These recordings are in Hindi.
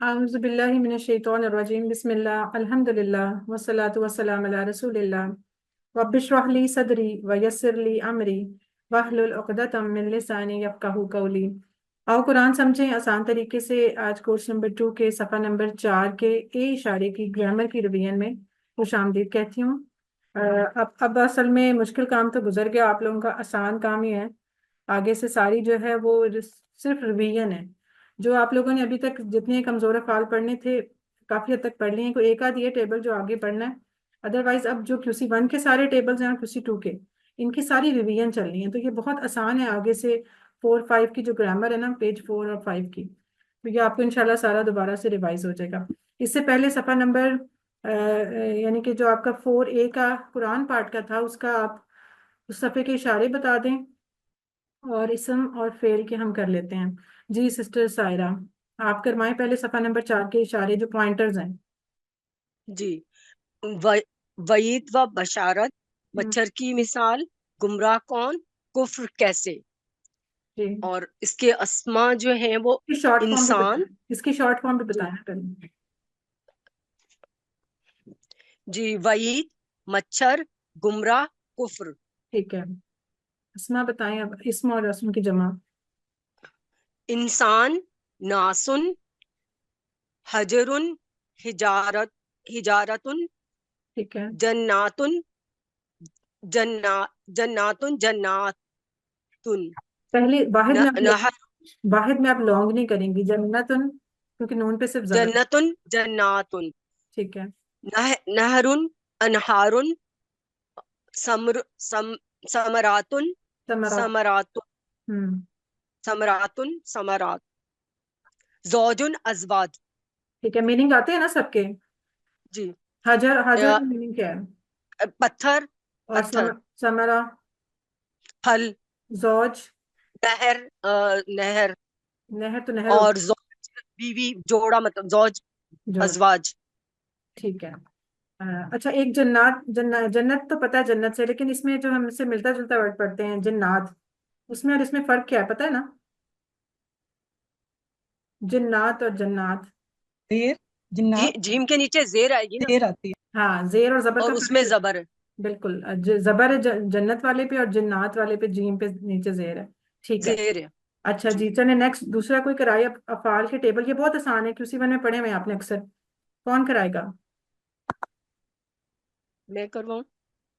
औज़ु बिल्लाहि मिनश शैतानिर रजीम बिस्मिल्लाह अल्हम्दुलिल्लाह वस्सलातु वस्सलामु अला रसूलिल्लाह रब्बिश्रह ली सदरी व यस्सिर ली अमरी वहलुल उक़दतम मिन लिसानी यफ़क़हू क़ौली। आओ कुरान समझें आसान तरीके से। आज कोर्स नंबर 2 के सफ़ा नंबर 4 के ए इशारे की ग्रामर की रिवीजन में खुशामदीद कहती हूँ। अब असल में मुश्किल काम तो गुजर गया, आप लोगों का आसान काम ही है। आगे से सारी जो है वो सिर्फ रिवीजन है। जो आप लोगों ने अभी तक जितने कमजोर अफ़आल पढ़ने थे काफ़ी हद तक पढ़ लिए हैं। कोई एक आध ये टेबल जो आगे पढ़ना है, अदरवाइज अब जो QC1 के सारे टेबल्स हैं और QC2 के, इनकी सारी रिवीजन चलनी है। तो ये बहुत आसान है। आगे से 4 5 की जो ग्रामर है ना, पेज 4 और 5 की, तो ये आपको इंशाल्लाह सारा दोबारा से रिवाइज हो जाएगा। इससे पहले सफ़ा नंबर यानी कि जो आपका 4A का कुरान पार्ट का था, उसका आप उस सफ़े के इशारे बता दें और इसम और फेल के हम कर लेते हैं। जी सिस्टर सायरा, आप करवाएं पहले सफ़ा नंबर 4 के इशारे जो पॉइंटर्स हैं। जी। व, वईद व बशारत, हम्म, मच्छर की मिसाल, गुमराह कौन, कुफ्र कैसे। जी, और इसके अस्मा जो हैं वो इसकी शॉर्ट फॉर्म भी इंसान। बताएं, इसकी शॉर्ट फॉर्म भी जी। बताएं पहले। जी, वईद, मच्छर, गुमराह, कुफ्र। ठीक है, इसमा बताएं अब, इसम और रस्म की जमा। इंसान, नासुन, हजरुन, हिजारत, हिजारतुन, ठीक है, जन्नातुन, जन्ना जन्नातुन, जन्नातुन, पहले वाहिद में आप नहर, वाहिद में आप लॉन्ग नहीं करेंगी, जन्नतुन, क्योंकि नून पे सिर्फ जबर। जन्नतुन, जन्नातुन, ठीक है, नहरुन, अनहारुन, समर सम समरातुन, समरा। समरातुन, हम्म, समरातुन, समरात, जौजुन, अजवाज। ठीक है, मीनिंग आते हैं ना सबके। जी। हजर, हजर अ, का मीनिंग क्या है? पत्थर, और पत्थर, समरा, फल, जौज, नहर, नहर, नहर तो नहर और होगी। जौज, बीवी, जोड़ा, मतलब जौज, जौज, अजवाज। ठीक है। अच्छा, एक जन्नत, जन्नत तो पता है जन्नत से, लेकिन इसमें जो हमसे मिलता जुलता वर्ड पढ़ते हैं जिन्नात, उसमें और इसमें फर्क क्या है पता है ना? जिन्नात और जन्नात। देर, जिन्नात। जीम के नीचे जेर आएगी ना, देर आती है। हाँ, जेर और जबर का और फर्क उसमें है। जबर है। बिल्कुल, जबर है जन्नत वाले पे, और जिन्नात वाले पे जीम पे नीचे जेर है। ठीक है। जेर है। अच्छा जी, जी, चले नेक्स्ट, दूसरा कोई कराए अफाल के टेबल। ये बहुत आसान है, QC1 में पढ़े हुए हैं आपने अक्सर। कौन कराएगा? मैं करवाऊं।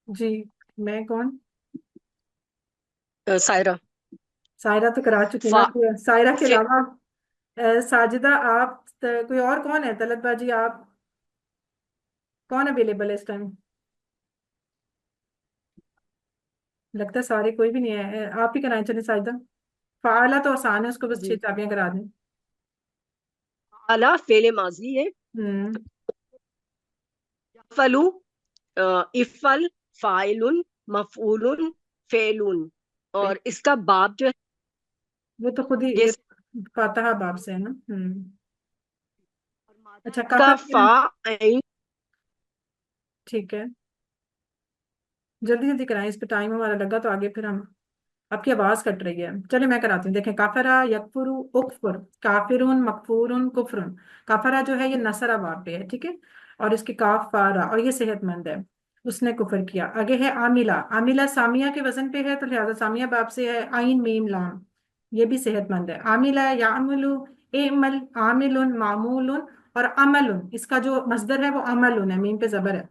जी, मैं कौन? सायरा। सायरा तो करा चुकी ना। फा सायरा के फे, अलावा साजिदा, आप कोई और कौन है? तलत बाजी, आप कौन अवेलेबल है इस टाइम? लगता है सारे कोई भी नहीं है। आप ही कराएं चले साजिदा। फाला तो आसान है, उसको बस 6 जी। चाबियां करा दें। आला फेले माजी है। हम्म, फलू, इफल, फाइलुन, मफूलुन, फेलुन। ठीक। और इसका बाप जो है, वो तो खुद ही ये ये फातहा बाब से है ना। हम्म। और मादा अच्छा, इसका काफा क्या फा, है? ऐन। ठीक है, जल्दी जल्दी कराएं, इस पे टाइम हमारा लगा तो आगे फिर हम। आपकी आवाज कट रही है, चलिए मैं कराती हूँ। देखें, काफरा, यकफुरु, उकफुर, काफिरुन, मकफूरुन, कुफरुन। काफरा जो है ये नसरा बाब पे है, ठीक है, और इसकी काफ फारा, और ये सेहतमंद है। उसने कुफर किया। आगे है आमिला। आमिला सामिया के वजन पे है, तो लिहाजा सामिया बाब से है। आइन मीम लाम, ये भी सेहतमंद है। आमिला यामुलु, एमल, आमिलुन, मामूलुन, और अमलुन, इसका जो मस्दर है वो अमलुन है, मीम पे जबर है।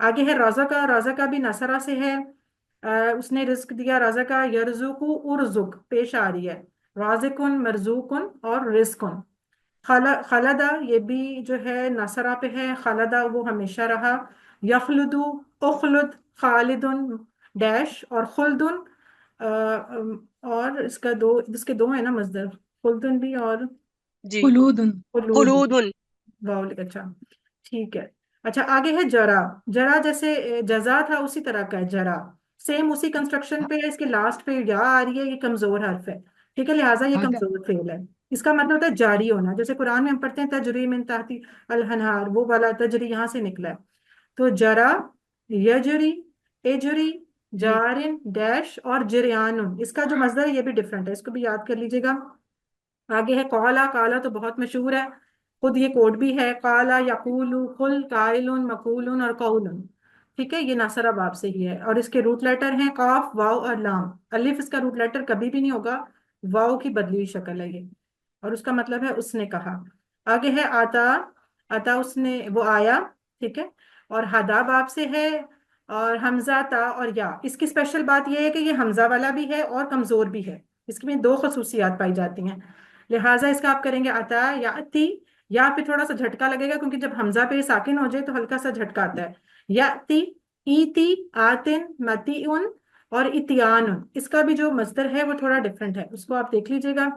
आगे है रोजा का। रोजा का भी नसरा से है। उसने रिस्क दिया। रोजा का यरजुकु, उर्जुक पेश आ रही है। राजिकुन, मरजूकुन, और रिस्कुन। खलदा, ये भी जो है नसरा पे है। खलदा वो हमेशा रहा। यखलुदु, उखलुद, खालिदुन, डैश, और खुलदुन। और इसका दो, इसके दो है ना मजदर, खुलदुन भी और जी। खुलूदुन। खुलूद। खुलूदुन। वाओ, अच्छा, ठीक है। अच्छा, आगे है जरा। जरा जैसे जजा था उसी तरह का है जरा। सेम उसी कंस्ट्रक्शन पे है। इसके लास्ट पे या आ रही है, ये कमजोर हर्फ है, ठीक है, लिहाजा ये भागा। कमजोर फेल है। इसका मतलब होता है जारी होना। जैसे कुरान में हम पढ़ते हैं तजरी मिन ताहती अल-अनहार, वो वाला तजरी यहाँ से निकला है। तो जरा, यजरी, एजरी, जी। जारिन, डैश, और जरियानुन, इसका जो मजदर है ये भी डिफरेंट है, इसको भी याद कर लीजिएगा। आगे है कौला। काला तो बहुत मशहूर है। खुद ये कोड भी है, काला, यकूलु, कुल, काइलुन, मकूलुन और कौलुन। ठीक है, ये नासरा बाब से ही है और इसके रूट लेटर हैं काफ, वाव और लाम। अलिफ इसका रूट लेटर कभी भी नहीं होगा, वाव की बदली हुई शक्ल है ये। और उसका मतलब है उसने कहा। आगे है आता, आता उसने, वो आया। ठीक है, और हदा बाब से है, और हमजा, ता और या। इसकी स्पेशल बात यह है कि ये हमजा वाला भी है और कमजोर भी है, इसमें दो खसूसियात पाई जाती हैं। लिहाजा इसका आप करेंगे अता या अति, या फिर थोड़ा सा झटका लगेगा क्योंकि जब हमजा पे साकिन हो जाए तो हल्का सा झटका आता है। या ती, ईती, आतिन, मतीउन और इतियान। इसका भी जो मस्दर है वो थोड़ा डिफरेंट है, उसको आप देख लीजिएगा।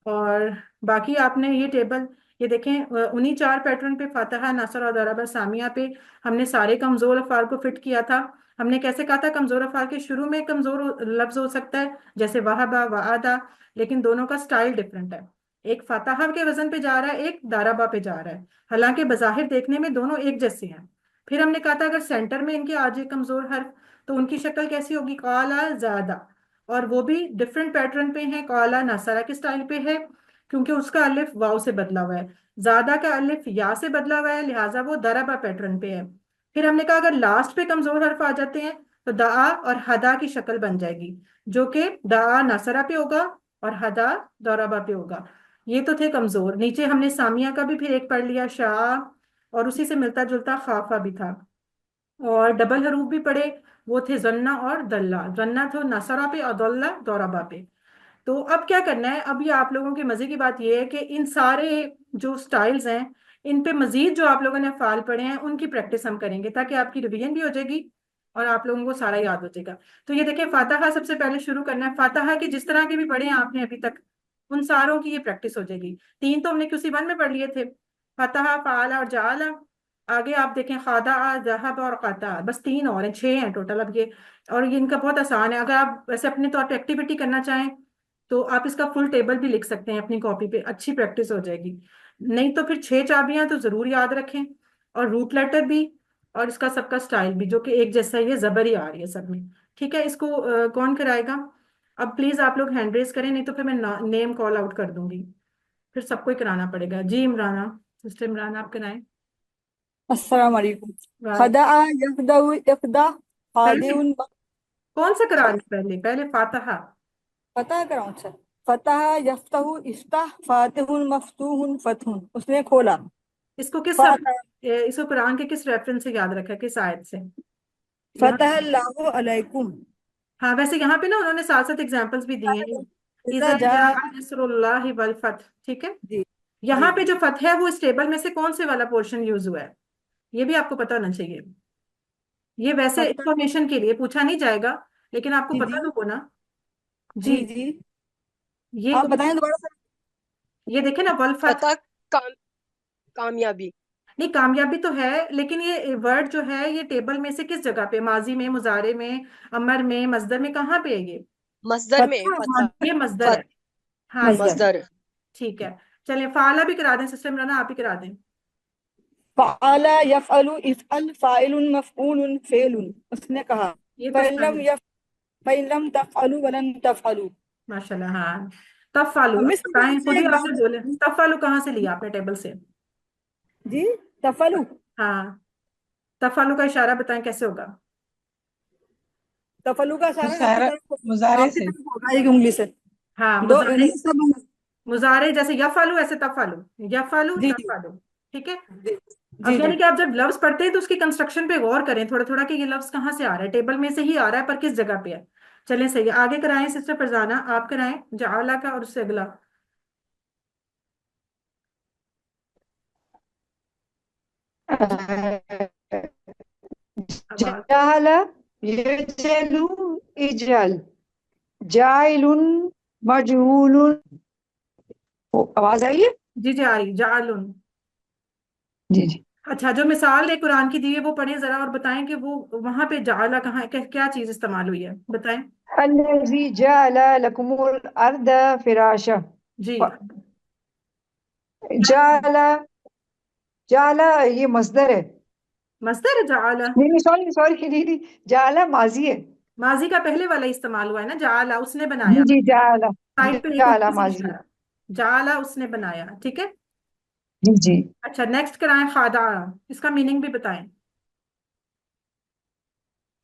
और बाकी आपने ये टेबल, ये देखें, उन्हीं चार पैटर्न पे फातहा, नसर और दरबा, सामिया पे हमने सारे कमजोर अफ़ाल को फिट किया था। हमने कैसे कहा था कमजोर अफ़ाल के शुरू में कमजोर लफ्ज हो सकता है, जैसे वहाबा, वादा, लेकिन दोनों का स्टाइल डिफरेंट है। एक फातहा के वजन पे जा रहा है, एक दाराबा पे जा रहा है, हालांकि बज़ाहिर देखने में दोनों एक जैसे हैं। फिर हमने कहा था अगर सेंटर में इनके आ जाए कमजोर हर्फ तो उनकी शक्ल कैसी होगी, काला, ज्यादा। और वो भी डिफरेंट पैटर्न पे है, काला नसारा के स्टाइल पे है क्योंकि उसका अलिफ वाव से बदला हुआ है, ज्यादा का अलिफ या से बदला हुआ है, लिहाजा वो दरबा पैटर्न पे है। फिर हमने कहा अगर लास्ट पे कमजोर हर्फ आ जाते हैं तो दआ और हदा की शक्ल बन जाएगी, जो कि दआ नसरा पे होगा और हदा दौराबा पे होगा। ये तो थे कमजोर। नीचे हमने सामिया का भी फिर एक पढ़ लिया, शाह, और उसी से मिलता जुलता खाफा भी था। और डबल हरूफ भी पढ़े, वो थे जन्ना और दल्ला। जन्ना तो नसरा पे और दल्ला दौराबा पे। तो अब क्या करना है, अभी आप लोगों के मजे की बात यह है कि इन सारे जो स्टाइल्स हैं इन पे मजीद जो आप लोगों ने फाल पढ़े हैं उनकी प्रैक्टिस हम करेंगे ताकि आपकी रिवीजन भी हो जाएगी और आप लोगों को सारा याद हो जाएगा। तो ये देखिए, फातहा सबसे पहले शुरू करना है। फातहा की जिस तरह के भी पढ़े हैं आपने अभी तक, उन सारों की ये प्रैक्टिस हो जाएगी। तीन तो हमने किसी वन में पढ़ लिए थे, फतहा, फाला और जाला। आगे आप देखें खादा, जहब और काता, बस तीन और हैं, छह हैं टोटल अब ये। और ये इनका बहुत आसान है, अगर आप वैसे अपने तौर पे एक्टिविटी करना चाहें तो आप इसका फुल टेबल भी लिख सकते हैं अपनी कॉपी पे, अच्छी प्रैक्टिस हो जाएगी। नहीं तो फिर छह चाबियां तो जरूर याद रखें, और रूट लेटर भी, और इसका सबका स्टाइल भी जो कि एक जैसा ही है, जबर ही आ रही है सब में। ठीक है, इसको कौन कराएगा? अब प्लीज आप लोग हैंड रेस करें, नहीं तो फिर मैं नेम कॉल आउट कर दूंगी, फिर सबको ही कराना पड़ेगा। जी इमराना, सिस्टर इमरान, आप कराएं। अस्सलाम वालेकुम। वाह, खदा यखदउ यखदा पहले खादिउन कौन सा करा रही, पहले पहले फातहा। पता कराऊं सर। फतह यफ्तहु इफ्ताह फातिहुन मफ्तूहुन फतहुन, उसने खोला। इसको किस फतह इसको कुरान के किस रेफरेंस से याद रखा है, किस आयत से? यहाँ, फतह अल्लाहु अलैकुम। हाँ वैसे यहाँ पे ना उन्होंने साथ साथ एग्जांपल्स भी दिए हैं। इज़ा इज़ा जा। जाअ नस्रुल्लाहि वल फतह, ठीक है। जी यहाँ जी पे जो फतह है वो इस टेबल में से कौन से वाला पोर्शन यूज हुआ है, ये भी आपको पता होना चाहिए। ये वैसे फतह। इंफॉर्मेशन के लिए पूछा नहीं जाएगा, लेकिन आपको जी पता जी तो हो ना। जी जी, जी। ये आप कौन, बताएं दोबारा सर। ये देखे ना, वल फतह। फतह, काम, कामयाबी। नहीं, कामयाबी तो है, लेकिन ये वर्ड जो है ये टेबल में से किस जगह पे, माजी में, मुजारे में, अमर में, मजदर में, कहाँ पे है ये? मस्दर में फतह फतह। ये मजदर है। फत हाँ ये, मजदर। मस्दर। ठीक है। चलिए फाला भी करा दें, सिस्टम रना आप ही करा दें। फ़अला यफ़अलु इफ़अल फ़ाइलुन मफ़ऊलुन फ़ेलुन, उसने कहा। ये तो फ़इलम आसान, यफ़ फ़इलम तफ़अलु वलन तफ़अलु। माशाल्लाह। हाँ, तफालू, अब मिस बताएं, खुद मुझे ही एक आपसे बात। बोले, तफालू कहाँ से लिया आपने टेबल से? जी। तफ़अलु। हाँ, तफालू का इशारा बताएं कैसे होगा? तफ़अलु का इशारा आपकी मुशारा तरफ, मुजारे आपकी से। तरफ होगा एक उंगली से। हाँ, दो मुजारे, सब। मुजारे जैसे यफालू ऐसे तफालू, यफालू जी जी तफालू। ठीक है। जी जी अब जी। यानी कि आप जब लफ्ज पढ़ते हैं तो उसकी कंस्ट्रक्शन पे गौर करें थोड़ा थोड़ा कि ये लफ्ज कहाँ से आ रहा है, टेबल में से ही आ रहा है पर किस जगह पे है। चलें सही है, आगे कराएं सिस्टर फरजाना, आप कराएं जाला का और उससे अगला। आवाज, जहल यजलु इजल जाइलुन मजहूलुन। आवाज आई है? जी जी आ रही, जालुन। जी जी। अच्छा, जो मिसाल है कुरान की दी है वो पढ़ें जरा और बताएं कि वो वहां पे जाला कहाँ है, क्या चीज इस्तेमाल हुई है, बताएं। अल्लज़ी जअल लकुमुल अर्द फिराशा। जी, जअल, जअल ये मस्दर है। मस्दर है जाला। नहीं नहीं, सॉरी सॉरी, नहीं नहीं, जअल माजी है। माजी का पहले वाला इस्तेमाल हुआ है ना, जाला, उसने जी बनाया। जी, जअल, साइड पे एक जअल ऊपर से माजी है। इशारा, जाला उसने बनाया, ठीक है। जी जी। अच्छा, नेक्स्ट कराएं खादा, इसका मीनिंग भी बताएं।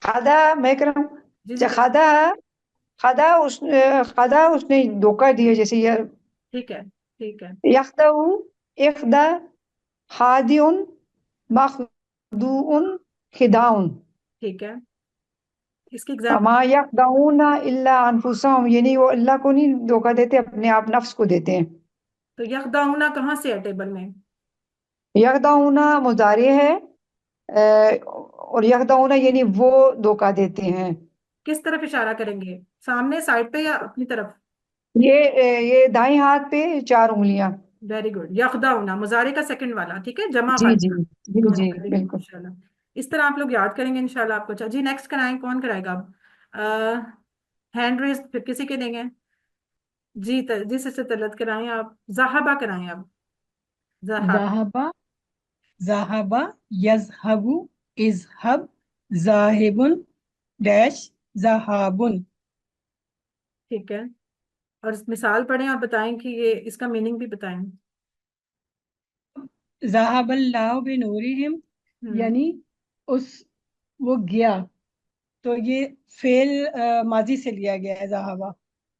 खादा मैं कराऊं? जी जी अच्छा, खादा, खादा उसने धोखा दिया, जैसे ये ठीक है, ठीक है, यख्दऊ, इख्दा, खादिउन, मखदूउन, खिदाउन। ठीक है। इसकी एग्जाम्पल। अमा यख्दऊना इल्ला अनफुसहम, यानी वो अल्लाह को नहीं धोखा देते, अपने आप नफ्स को देते हैं। तो यखदाउना कहाँ से है टेबल में? यख्दऊना मुजारे है, और यख्दऊना यानी वो धोखा देते हैं। किस तरफ इशारा करेंगे, सामने साइड पे या अपनी तरफ? ये दाएं हाथ पे 4 उंगलियां। वेरी गुड, यखदाउना मुजारे का सेकंड वाला, ठीक है, जमा जी जी वाला। जी गुड, जी, वेरी गुड, बिल्कुल। इंशाल्लाह। इस तरह आप लोग याद करेंगे इंशाल्लाह आपको। अच्छा जी, नेक्स्ट कराएं, कौन कराएगा अब? हैंड रेस फिर किसी के देंगे? जी जी, सिस्टर तलत कराएं आप, जहाबा कराएं अब, जहाब। ज़हाबा, ज़हाबा, यज़हबु, इज़हब, ज़ाहिबुन, डैश, ज़हाबुन। ठीक है, और मिसाल पढ़ें और बताएं कि ये इसका मीनिंग भी बताएं। ज़हाबल्लाहु बिनूरिहिम, हम्म। यानी उस वो गया, तो ये फेल माजी से लिया गया है ज़हाबा।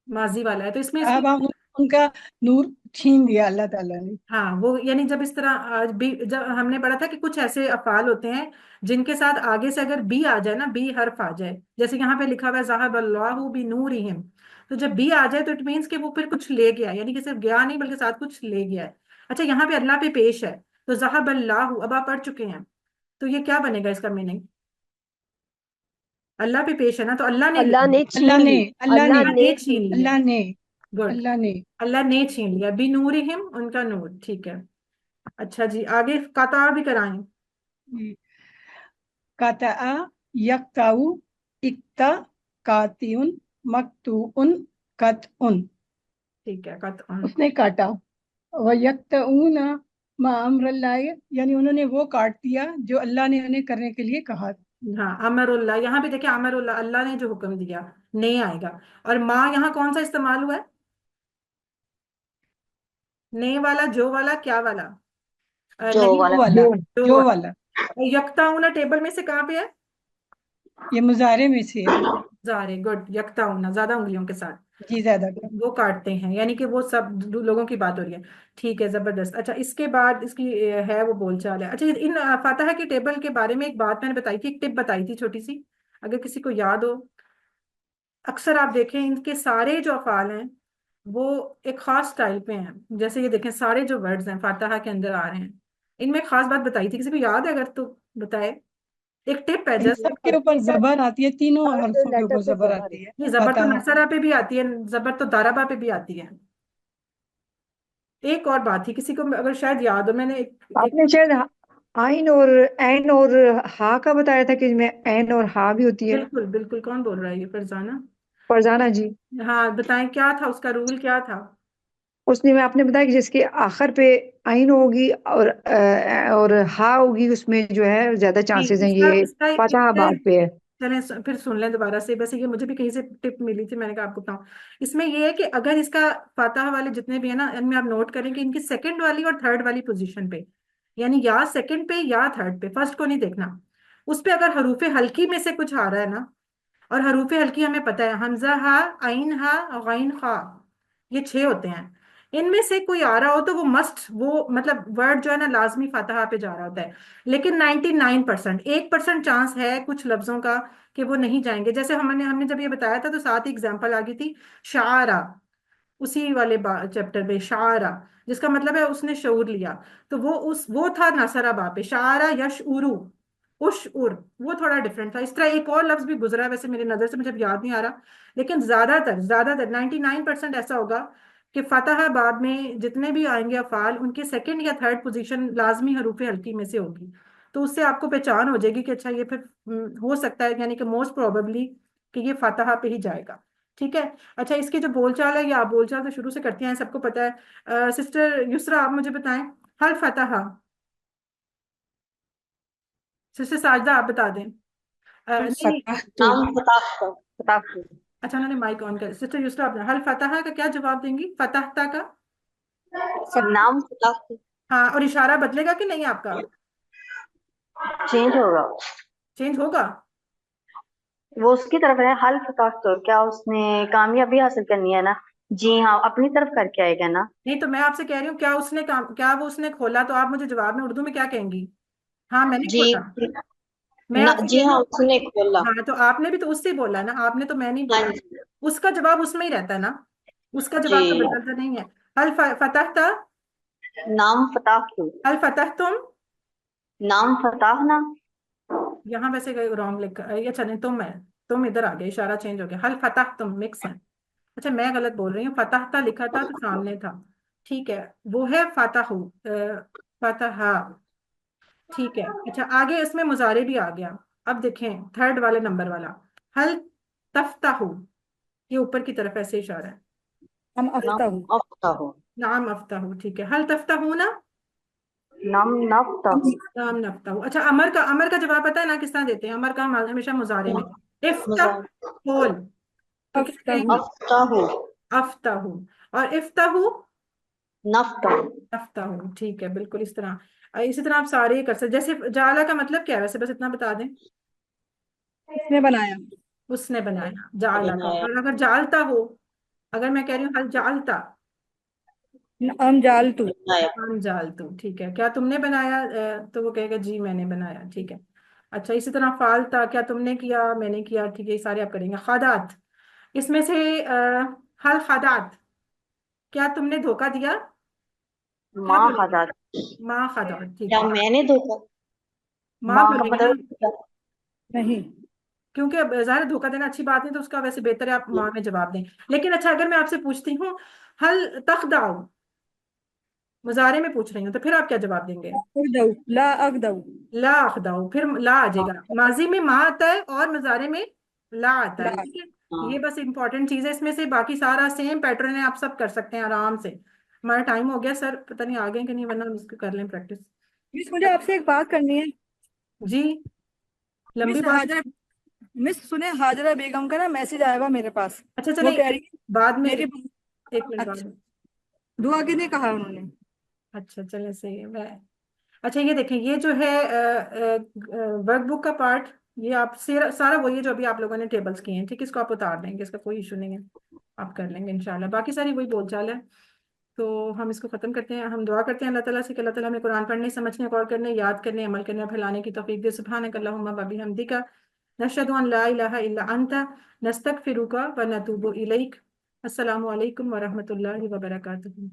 माजी वाला है, तो इसमें इसकी। ज़हाबा उनका नूर छीन लिया अल्लाह ताला ने। हाँ, वो यानी जब इस तरह आज बी, जब हमने पढ़ा था कि कुछ ऐसे अफ़ाल होते हैं जिनके साथ आगे से अगर बी आ जाए ना, बी हर्फ आ जाए, जैसे यहाँ पे लिखा हुआ है ज़हाबल्लाहु बिनूरिहिम, तो जब बी आ जाए तो इट मीन्स कि वो फिर कुछ ले गया, यानी कि सिर्फ गया नहीं बल्कि साथ कुछ ले गया है। अच्छा, यहाँ पे अल्लाह पे पेश है, तो ज़हाबल्लाहु अब आप पढ़ चुके हैं, तो ये क्या बनेगा इसका मीनिंग? अल्लाह पे पेश है ना, तो अल्लाह ने अल्लाह ने अल्लाह छीन ने ली। अल्लाह ने अल्लाह अल्लाह ने ने छीन छीन लिया। अल्लाह ने गुड, अल्लाह ने अल्लाह ने छीन लिया, बिनूरिहिम उनका नूर, ठीक है। अच्छा जी, आगे कता भी कराएं। कतआ, यक्ताउ, इक्ता, कातिउन, मक्तूउन, कतउन। ठीक है, कत। उसने काटा। वह यक्तऊन मा अम्रल्लाह, यानी उन्होंने वो काट दिया जो अल्लाह ने उन्हें करने के लिए कहा। हाँ, अमरुल्लाह, यहाँ पे देखिए अमरुल्लाह, अल्लाह ने जो हुक्म दिया, नहीं आएगा। और माँ यहाँ कौन सा इस्तेमाल हुआ है? ने वाला, जो वाला, क्या वाला? जो नहीं, जो वाला। वाला, जो जो जो वाला। वाला। यक्ताउना टेबल में से कहाँ पे है? ये मुजारे में से है। जारे, गुड, यक्ताउना ज्यादा उंगलियों के साथ जी ज्यादा का। वो काटते हैं, यानी कि वो सब लोगों की बात हो रही है। ठीक है, जबरदस्त। अच्छा, इसके बाद इसकी है वो बोलचाल है। अच्छा, इन फातहा की टेबल के बारे में एक बात मैंने बताई थी, एक टिप बताई थी छोटी सी, अगर किसी को याद हो। अक्सर आप देखें इनके सारे जो अफाल हैं वो एक खास स्टाइल पे हैं, जैसे ये देखें सारे जो वर्ड्स हैं फातिहा के अंदर आ रहे हैं, इनमें एक खास बात बताई थी, किसी को याद है अगर तो बताए। एक टिप है इन जस्ट। सब के ऊपर जबर आती है, तीनों हर हरफों के लेटर ऊपर पे जबर जबर है। आती है। ये जबर तो फतह। नसरा पे भी आती है, जबर तो दाराबा पे भी आती है। एक और बात थी, किसी को अगर शायद याद हो, मैंने एक आपने शायद आइन और ऐन और हा का बताया था कि इसमें ऐन और हा भी होती है। बिल्कुल बिल्कुल, कौन बोल रहा है ये, फरजाना? फरजाना जी। हाँ, बताएं क्या था उसका रूल, क्या था? उसने में आपने बताया कि जिसके आखिर पे आइन होगी और हा होगी, उसमें जो है ज्यादा नहीं, चांसेस हैं इसका ये इसका फतह इससे बाद पे है। चलें, फिर सुन लें दोबारा से, वैसे ये मुझे भी कहीं से टिप मिली थी, मैंने कहा आपको बताऊं। इसमें ये है कि अगर इसका फातहा वाले जितने भी है ना, इनमें आप नोट करें कि इनकी सेकंड वाली और थर्ड वाली पोजीशन पे, यानी या सेकंड पे या थर्ड पे, फर्स्ट को नहीं देखना, उस पे अगर हरूफे हल्की में से कुछ आ रहा है ना, और हरूफे हल्की हमें पता है, हमजा हा, आइन हा, गैन खा, ये 6 होते हैं, इनमें से कोई आ रहा हो तो वो मस्ट, वो मतलब वर्ड जो है ना लाजमी फातहा पे जा रहा होता है। लेकिन 99%, 1% चांस है कुछ लफ्जों का कि वो नहीं जाएंगे। जैसे हमने हमने जब ये बताया था तो साथ ही एग्जाम्पल आ गई थी, शारा, उसी वाले चैप्टर में, शारा जिसका मतलब है उसने शऊर लिया, तो वो था नसरा बा पे, शारा यश उरू, उश उर, वो थोड़ा डिफरेंट था। इस तरह एक और लफ्ज भी गुजरा है, वैसे मेरी नजर से मुझे अब याद नहीं आ रहा, लेकिन ज्यादातर ज्यादातर 99% ऐसा होगा कि फतह बाद में जितने भी आएंगे अफाल, उनके सेकंड या थर्ड पोजीशन लाजमी हरूफे हल्की में से होगी। तो उससे आपको पहचान हो जाएगी कि अच्छा ये फिर हो सकता है, यानी कि मोस्ट प्रोबेबली कि ये फतह पे ही जाएगा। ठीक है। अच्छा, इसकी जो बोलचाल है, या आप बोलचाल तो शुरू से करते हैं, सबको पता है। सिस्टर युसरा, आप मुझे बताएं, हल फतह। सिस्टर साजदा, आप बता दें। नहीं, फतहतु। नाम फताह। अच्छा, उन्होंने माइक ऑन कर, सिस्टर युसरा, आप हल फतह का क्या जवाब देंगी, फतहता का? फत, नाम फताह। हाँ, और इशारा बदलेगा कि नहीं आपका? चेंज होगा। चेंज होगा। वो उसकी तरफ है, हल फतह, तो क्या उसने कामयाबी हासिल करनी है ना? जी हाँ, अपनी तरफ करके आएगा ना। नहीं तो मैं आपसे कह रही हूँ, क्या उसने काम, क्या वो उसने खोला, तो आप मुझे जवाब में उर्दू में क्या कहेंगी? हाँ मैंने जी खोला। मैं ना, आपसे कह जी रही हाँ, हूँ। उसने खोला। हाँ तो आपने भी तो उससे ही बोला ना, आपने तो मैं नहीं हाँ बोला। जी। उसका जवाब उसमें ही रहता है ना, उसका जी, जवाब तो बदलता नहीं है। हल फतह था। नाम फतह क्यों? हल फतह तुम। नाम फतह ना। यहाँ वैसे रॉन्ग लिखा, अच्छा नहीं, तुम इधर आ गए, इशारा चेंज हो गया। हल फतह तुम मिक्स है। अच्छा मैं गलत बोल रही हूँ, फतह था लिखा था तो सामने था। ठीक है, वो है फतह, फतह। ठीक है, अच्छा आगे इसमें मुजारे भी आ गया। अब देखें थर्ड वाले नंबर वाला। हल तफ्ताहु, ये ऊपर की तरफ ऐसे इशारा है। हम नाम अफ्ताहु। अफ्ताहु। नाम अफ्ताहु, ठीक है। हल तफ्ताहु ना। नाम नफ्ताहु। नाम नफ्ताहु। अच्छा अमर का जवाब पता है ना किस तरह देते हैं? अमर का हम हमेशा मुजारे में, इफ्ताह, मजाक। खोल। तो क्या अफ्ताहु। कहेंगे? अफ्ताहु। अफ्ताहु। और इफ्ताहु, नफ्ताहु। अफ्ताहु, ठीक है, बिल्कुल इस तरह। इसी तरह आप सारे कर सकते, जैसे जाला का मतलब क्या है वैसे, बस इतना बता दें। किसने बनाया? उसने बनाया, जाला का। बनाया। और अगर जालता हो, अगर मैं कह रही हूँ हल जालता, हम जालतू। बनाया। हम जालतू, ठीक है। क्या तुमने बनाया? तो वो कहेगा जी मैंने बनाया, ठीक है। अच्छा इसी तरह फालता, क्या तुमने किया, मैंने किया, ठीक है, ये सारे आप करेंगे। खादात, इसमें से हल खादात, क्या तुमने धोखा दिया? क्या माँ बोलेंगे? हदात। माँ खादात, ठीक क्या है। मैंने धोखा? माँ माँ बोलेंगे ना, हदात। नहीं। क्योंकि अब ज़ाहिर है धोखा देना अच्छी बात नहीं, तो उसका वैसे बेहतर है आप माँ में जवाब दें। लेकिन अच्छा अगर मैं आपसे पूछती हूँ हल तखदाउ, मुजारे में पूछ रही हूँ, तो फिर आप क्या जवाब देंगे? अगदऊ, ला अगदऊ। ला अखदाउ, फिर ला आ जाएगा। माजी में माँ आता है और मुजारे में ला आता है, ला। ठीक है। ये हाँ। बस इंपॉर्टेंट चीज है इसमें से, बाकी सारा सेम पैटर्न है, आप सब कर सकते हैं आराम से। हमारा टाइम हो गया सर, पता नहीं आ गए कि नहीं, वरना हम इसको कर लें प्रैक्टिस। मिस, मुझे आपसे एक बात करनी है। जी, लंबी मिस बात। हाजरा, मिस सुने, हाजरा बेगम का ना मैसेज आया हुआ मेरे पास। अच्छा वो चले, कह रही है बाद में, मेरी। एक मिनट बाद अच्छा, में। दुआ के लिए कहा उन्होंने। अच्छा चले, सही है। मैं, अच्छा ये देखें, ये जो है वर्कबुक का पार्ट, ये आप सारा वही है जो अभी आप लोगों ने टेबल्स किए हैं, ठीक है। इसको आप उतार देंगे, इसका कोई इशू नहीं है, आप कर लेंगे इंशाल्लाह। बाकी सारी वही बोलचाल है। तो हम इसको खत्म करते हैं। हम दुआ करते हैं अल्लाह ताला से कि अल्लाह ताला हमें कुरान पढ़ने, समझने, गौर करने, याद करने, अमल करने और फैलाने की तौफीक दे। सुब्हानक अल्लाहुम्मा व बिहम्दिका, नशहदु अन ला इलाहा इल्ला अंता, नस्तगफिरुका व नतूबु इलैक। अस्सलामु अलैकुम व रहमतुल्लाहि व बरकातुहू।